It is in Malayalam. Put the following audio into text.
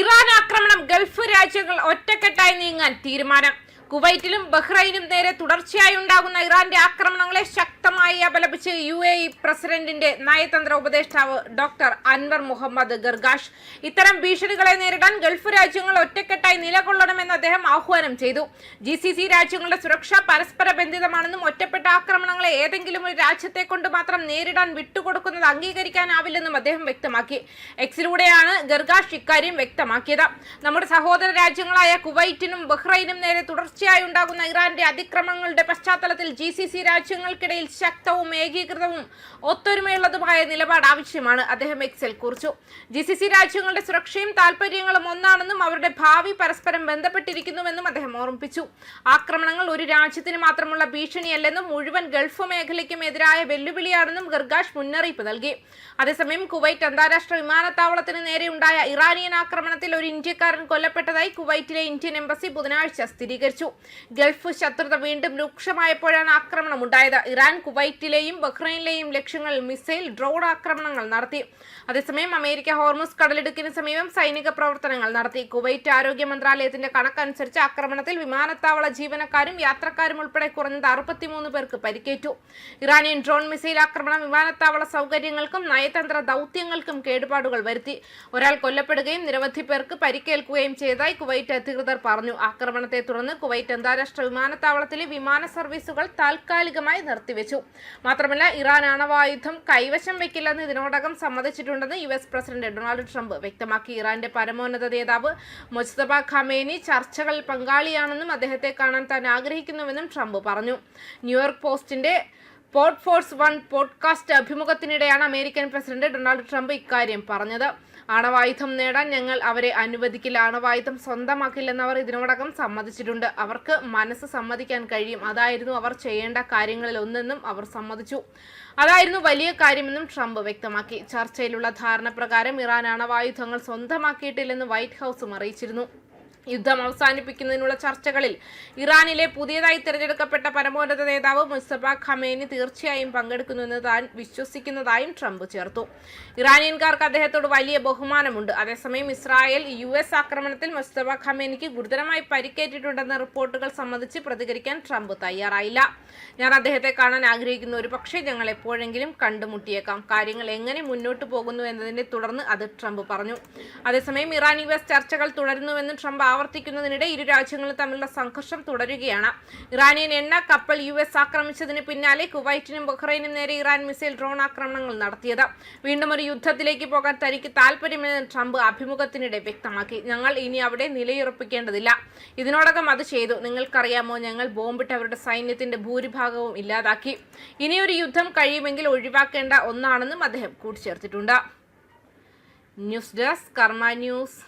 ഇറാൻ ആക്രമണം ഗൾഫ് രാജ്യങ്ങൾ ഒറ്റക്കെട്ടായി നീങ്ങാൻ തീരുമാനം. കുവൈറ്റിലും ബഹ്റൈനും നേരെ തുടർച്ചയായി ഉണ്ടാകുന്ന ഇറാന്റെ ആക്രമണങ്ങളെ ശക്തമായി അപലപിച്ച് UAE പ്രസിഡന്റിന്റെ നയതന്ത്ര ഉപദേഷ്ടാവ് ഡോക്ടർ അൻവർ മുഹമ്മദ് ഗർഗാഷ് ഇത്തരം ഭീഷണികളെ നേരിടാൻ ഗൾഫ് രാജ്യങ്ങൾ ഒറ്റക്കെട്ടായി നിലകൊള്ളണമെന്ന് അദ്ദേഹം ആഹ്വാനം ചെയ്തു. GCC രാജ്യങ്ങളുടെ സുരക്ഷ പരസ്പര ബന്ധിതമാണെന്നും ഒറ്റപ്പെട്ട ആക്രമണങ്ങളെ ഏതെങ്കിലും ഒരു രാജ്യത്തെ കൊണ്ട് മാത്രം നേരിടാൻ വിട്ടുകൊടുക്കുന്നത് അംഗീകരിക്കാനാവില്ലെന്നും അദ്ദേഹം വ്യക്തമാക്കി. എക്സിലൂടെയാണ് ഗർഗാഷ് ഇക്കാര്യം വ്യക്തമാക്കിയത്. നമ്മുടെ സഹോദര രാജ്യങ്ങളായ കുവൈറ്റിനും ബഹ്റൈനും നേരെ തുടർച്ചയായി ഉണ്ടാകുന്ന ഇറാന്റെ അതിക്രമങ്ങളുടെ പശ്ചാത്തലത്തിൽ GCC രാജ്യങ്ങൾക്കിടയിൽ ശക്തവും ഏകീകൃതവും ഒത്തൊരുമയുള്ളതുമായ നിലപാട് ആവശ്യമാണ്, അദ്ദേഹം എക്സിൽ കുറിച്ചു. GCC രാജ്യങ്ങളുടെ സുരക്ഷയും താൽപര്യങ്ങളും ഒന്നാണെന്നും അവരുടെ ഭാവി പരസ്പരം ബന്ധപ്പെട്ടിരിക്കുന്നുവെന്നും അദ്ദേഹം ഓർമ്മിപ്പിച്ചു. ആക്രമണങ്ങൾ ഒരു രാജ്യത്തിന് മാത്രമുള്ള ഭീഷണിയല്ലെന്നും മുഴുവൻ ഗൾഫ് മേഖലയ്ക്കും എതിരായ വെല്ലുവിളിയാണെന്നും ഗർഗാഷ് മുന്നറിയിപ്പ് നൽകി. അതേസമയം കുവൈറ്റ് അന്താരാഷ്ട്ര വിമാനത്താവളത്തിന് നേരെയുണ്ടായ ഇറാനിയൻ ആക്രമണത്തിൽ ഒരു ഇന്ത്യക്കാരൻ കൊല്ലപ്പെട്ടതായി കുവൈറ്റിലെ ഇന്ത്യൻ എംബസി ബുധനാഴ്ച സ്ഥിരീകരിച്ചു. ഗൾഫ് ശത്രുത വീണ്ടും രൂക്ഷമായപ്പോഴാണ് ആക്രമണം ഉണ്ടായത്. ഇറാൻ കുവൈറ്റിലെയും ബഹ്റൈനിലെയും ലക്ഷ്യങ്ങളിൽ മിസൈൽ, ഡ്രോൺ ആക്രമണങ്ങൾ നടത്തി. അതേസമയം അമേരിക്ക ഹോർമുസ് കടലിടുക്കിന് സമീപം സൈനിക പ്രവർത്തനങ്ങൾ നടത്തി. കുവൈറ്റ് ആരോഗ്യ മന്ത്രാലയത്തിന്റെ കണക്കനുസരിച്ച് ആക്രമണത്തിൽ വിമാനത്താവള ജീവനക്കാരും യാത്രക്കാരും ഉൾപ്പെടെ കുറഞ്ഞത് 63 പേർക്ക് പരിക്കേറ്റു. ഇറാനിയൻ ഡ്രോൺ മിസൈൽ ആക്രമണം വിമാനത്താവള സൗകര്യങ്ങൾക്കും നയതന്ത്ര ദൗത്യങ്ങൾക്കും കേടുപാടുകൾ വരുത്തി. ഒരാൾ കൊല്ലപ്പെടുകയും നിരവധി പേർക്ക് പരിക്കേൽക്കുകയും ചെയ്തതായി കുവൈറ്റ് അധികൃതർ പറഞ്ഞു. ആക്രമണത്തെ തുടർന്ന് കുവൈറ്റ് അന്താരാഷ്ട്ര വിമാനത്താവളത്തിലെ വിമാന സർവീസുകൾ താൽക്കാലികമായി നിർത്തിവെച്ചു. മാത്രമല്ല, ഇറാൻ ആണവായുധം കൈവശം വെക്കില്ലെന്ന് ഇതിനോടകം സമ്മതിച്ചിട്ടുണ്ടെന്ന് US പ്രസിഡന്റ് ഡൊണാൾഡ് ട്രംപ് വ്യക്തമാക്കി. ഇറാന്റെ പരമോന്നത നേതാവ് മുജ്തബ ഖമേനി ചർച്ചകളിൽ പങ്കാളിയാണെന്നും അദ്ദേഹത്തെ കാണാൻ താൻ ആഗ്രഹിക്കുന്നുവെന്നും ട്രംപ് പറഞ്ഞു. ന്യൂയോർക്ക് പോസ്റ്റിന്റെ പോഡ് ഫോഴ്സ് 1 പോഡ്കാസ്റ്റ് അഭിമുഖത്തിനിടെയാണ് അമേരിക്കൻ പ്രസിഡന്റ് ഡൊണാൾഡ് ട്രംപ് ഇക്കാര്യം പറഞ്ഞത്. ആണവായുധം നേടാൻ ഞങ്ങൾ അവരെ അനുവദിക്കില്ല. ആണവായുധം സ്വന്തമാക്കില്ലെന്ന് അവർ ഇതിനോടകം സമ്മതിച്ചിട്ടുണ്ട്. അവർക്ക് മനസ്സ് സമ്മതിക്കാൻ കഴിയും. അതായിരുന്നു അവർ ചെയ്യേണ്ട കാര്യങ്ങളിൽ ഒന്നെന്നും അവർ സമ്മതിച്ചു. അതായിരുന്നു വലിയ കാര്യമെന്നും ട്രംപ് വ്യക്തമാക്കി. ചർച്ചയിലുള്ള ധാരണ പ്രകാരം ഇറാൻ ആണവായുധങ്ങൾ സ്വന്തമാക്കിയിട്ടില്ലെന്ന് വൈറ്റ് ഹൗസും അറിയിച്ചിരുന്നു. യുദ്ധം അവസാനിപ്പിക്കുന്നതിനുള്ള ചർച്ചകളിൽ ഇറാനിലെ പുതിയതായി തിരഞ്ഞെടുക്കപ്പെട്ട പരമോന്നത നേതാവ് മുസ്തഫ ഖമേനി തീർച്ചയായും പങ്കെടുക്കുന്നുവെന്ന് താൻ വിശ്വസിക്കുന്നതായും ട്രംപ് ചേർത്തു. ഇറാനിയൻകാർക്ക് അദ്ദേഹത്തോട് വലിയ ബഹുമാനമുണ്ട്. അതേസമയം ഇസ്രായേൽ US ആക്രമണത്തിൽ മുസ്തഫ ഖമേനിക്ക് ഗുരുതരമായി പരിക്കേറ്റിട്ടുണ്ടെന്ന റിപ്പോർട്ടുകൾ സംബന്ധിച്ച് പ്രതികരിക്കാൻ ട്രംപ് തയ്യാറായില്ല. ഞാൻ അദ്ദേഹത്തെ കാണാൻ ആഗ്രഹിക്കുന്നു. ഒരുപക്ഷെ ഞങ്ങൾ എപ്പോഴെങ്കിലും കണ്ടുമുട്ടിയേക്കാം. കാര്യങ്ങൾ എങ്ങനെ മുന്നോട്ട് പോകുന്നു എന്നതിനെ തുടർന്ന് അത് ട്രംപ് പറഞ്ഞു. അതേസമയം ഇറാൻ US ചർച്ചകൾ തുടരുന്നുവെന്ന് ട്രംപ് ആവർത്തിക്കുന്നതിനിടെ ഇരു രാജ്യങ്ങളും തമ്മിലുള്ള സംഘർഷം തുടരുകയാണ്. ഇറാനിയൻ എണ്ണ കപ്പൽ US ആക്രമിച്ചതിന് പിന്നാലെ കുവൈറ്റിനും ബഹ്റൈനും നേരെ ഇറാൻ മിസൈൽ, ഡ്രോൺ ആക്രമണങ്ങൾ നടത്തിയത്. വീണ്ടും ഒരു യുദ്ധത്തിലേക്ക് പോകാൻ തനിക്ക് താല്പര്യമെന്ന് ട്രംപ് അഭിമുഖത്തിനിടെ വ്യക്തമാക്കി. ഞങ്ങൾ ഇനി അവിടെ നിലയുറപ്പിക്കേണ്ടതില്ല. ഇതിനോടകം അത് ചെയ്തു. നിങ്ങൾക്കറിയാമോ, ഞങ്ങൾ ബോംബിട്ട് അവരുടെ സൈന്യത്തിന്റെ ഭൂരിഭാഗവും ഇല്ലാതാക്കി. ഇനിയൊരു യുദ്ധം കഴിയുമെങ്കിൽ ഒഴിവാക്കേണ്ട ഒന്നാണെന്നും അദ്ദേഹം കൂട്ടിച്ചേർത്തിട്ടുണ്ട്. ന്യൂസ് ഡെസ്ക് കർമ്മ ന്യൂസ്.